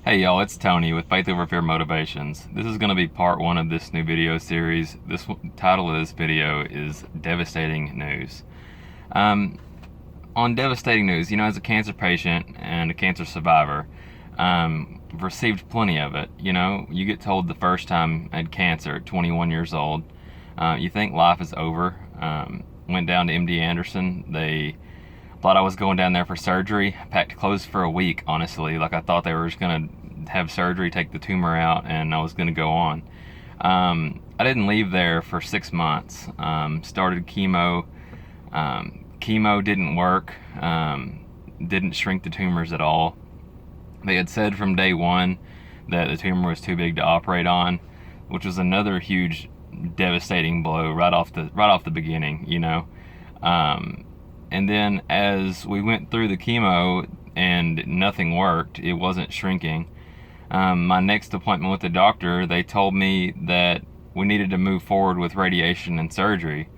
Hey y'all, it's Tony with Faith Over Fear Motivations. This is going to be part one of this new video series. Title of this video is Devastating News. On devastating news, as a cancer patient and a cancer survivor, I've received plenty of it. You get told the first time I had cancer at 21 years old, you think life is over. Went down to MD Anderson. They thought I was going down there for surgery. Packed clothes for a week, honestly. Like, I thought they were just going to have surgery, take the tumor out, and I was going to go on. I didn't leave there for 6 months. Started chemo. Chemo didn't work. Didn't shrink the tumors at all. They had said from day one that the tumor was too big to operate on, which was another huge devastating blow right off the beginning, and then as we went through the chemo and nothing worked, it wasn't shrinking. My next appointment with the doctor, they told me that we needed to move forward with radiation and surgery.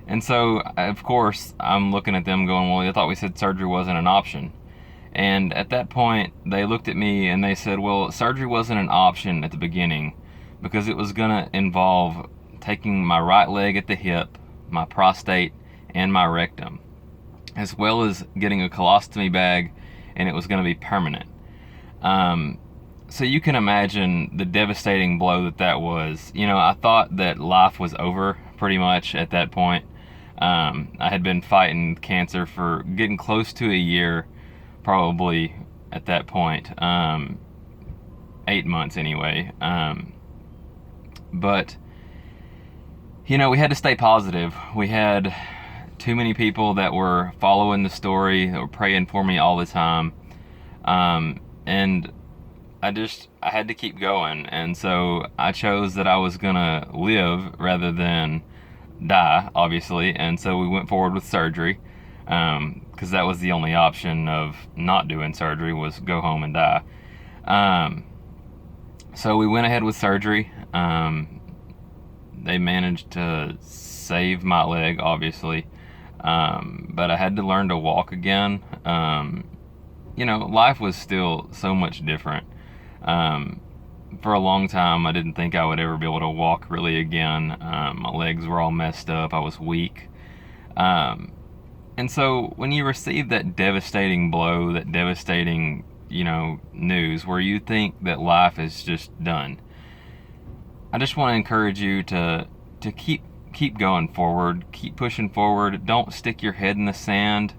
And so, of course, I'm looking at them going, well, I thought we said surgery wasn't an option. And at that point, they looked at me and they said, well, surgery wasn't an option at the beginning because it was going to involve taking my right leg at the hip, my prostate, and my rectum, as well as getting a colostomy bag, and it was going to be permanent. So you can imagine the devastating blow that was. I thought that life was over pretty much at that point. I had been fighting cancer for getting close to a year, probably at that point. 8 months anyway. But, we had to stay positive. We had too many people that were following the story, that were praying for me all the time. And I had to keep going. And so I chose that I was gonna live rather than die, obviously. And so we went forward with surgery, because that was the only option of not doing surgery, was go home and die. So we went ahead with surgery. They managed to save my leg, obviously. But I had to learn to walk again. Life was still so much different. For a long time, I didn't think I would ever be able to walk really again. My legs were all messed up. I was weak. And so when you receive that devastating blow, that devastating, news where you think that life is just done, I just want to encourage you to keep going forward, keep pushing forward. Don't stick your head in the sand.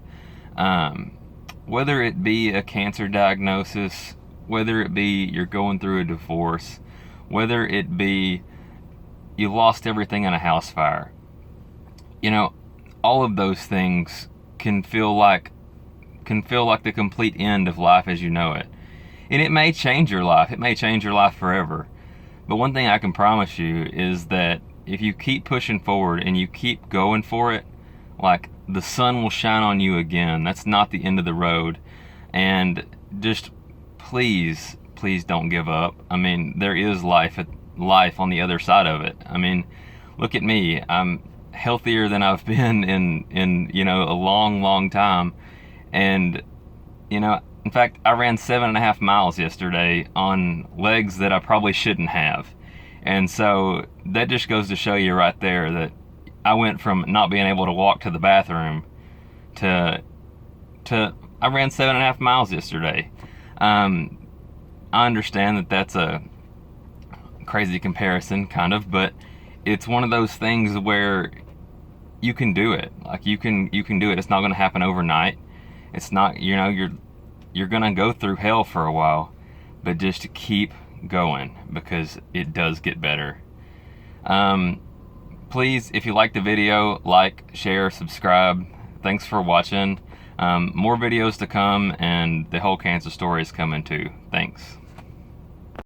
Whether it be a cancer diagnosis, whether it be you're going through a divorce, whether it be you lost everything in a house fire, all of those things can feel like the complete end of life as you know it. And it may change your life. It may change your life forever. But one thing I can promise you is that if you keep pushing forward and you keep going for it, like, the sun will shine on you again. That's not the end of the road. And just please don't give up. There is life on the other side of it. Look at me. I'm healthier than I've been in a long time. And in fact, I ran 7.5 miles yesterday on legs that I probably shouldn't have. And so that just goes to show you right there that I went from not being able to walk to the bathroom to I ran 7.5 miles yesterday. I understand that that's a crazy comparison, kind of, but it's one of those things where you can do it. Like, you can do it. It's not going to happen overnight. It's not, you're going to go through hell for a while, but just keep going, because it does get better. Please, if you like the video, like, share, subscribe. Thanks for watching. More videos to come, and the whole cancer story is coming too. Thanks.